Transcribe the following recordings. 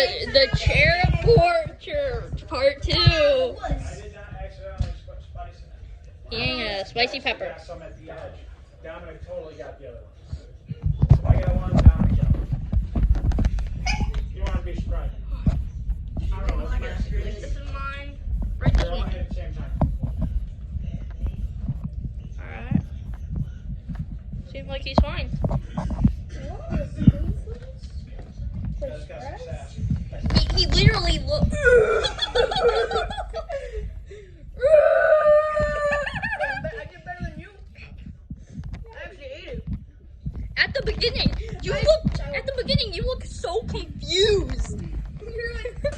The chair of torture, part 2. I did not accidentally spice it. He ain't a spicy I pepper. got some at the edge. Dominic totally got the other ones. So I got one, Dominic got one. You want to be surprised? I don't know. This is mine. Right this They're all way. at the same time. Alright. Seems like he's fine. That's got some sass. He literally looked. I did better than you. I actually ate it. At the beginning, you look so confused. You're like,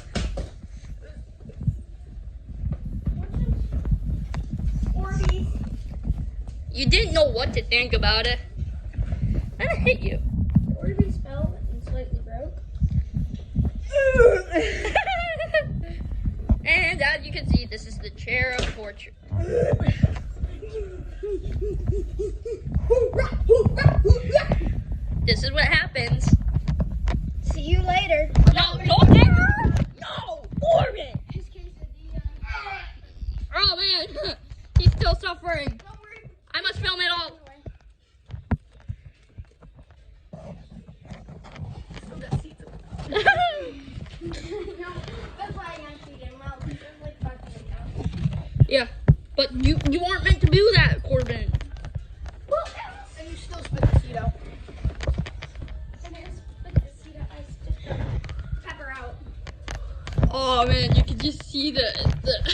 Orbeez. you didn't know what to think about it. And I hit you. Orbeez fell and slightly broke. And as you can see, this is the chair of torture. This is what happens. See you later. No, don't hit her! No! Corbin! His quesadilla. Oh man, he's still suffering. Don't worry. I must film it all. That's why I actually did well. I'm like fucking it now. Yeah, but you aren't meant to do that, Corbin. And you still spit the seed out. And I spit the seed out. I spit the pepper out. Oh man, you can just see the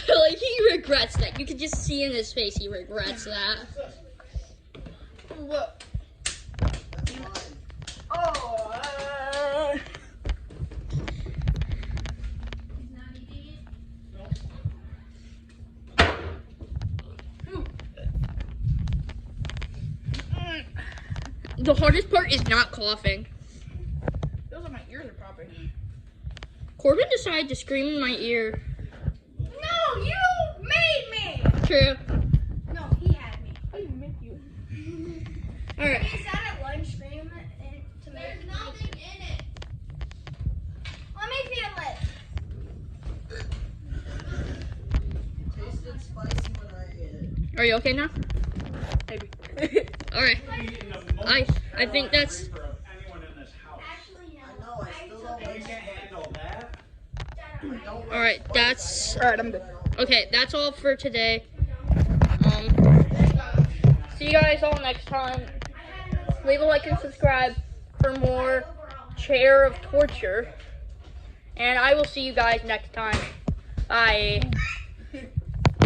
like he regrets that. You can just see in his face he regrets that. Look. Oh. The hardest part is not coughing. Those are my ears are popping. Corbin decided to scream in my ear. No, you made me. True. No, he had me. I didn't make you. Alright. He sat at lunch screaming to make. There's nothing in it. Let me feel it. Tasted spicy when I ate it. Are you okay now? Maybe. Alright. Eating the most I think that's reaper of anyone in this house. Actually, no. I know, I still don't You like can't handle that. alright, that's Alright, I'm good. okay, that's all for today. See you guys all next time. Leave a like and subscribe for more chair of torture. And I will see you guys next time. Bye.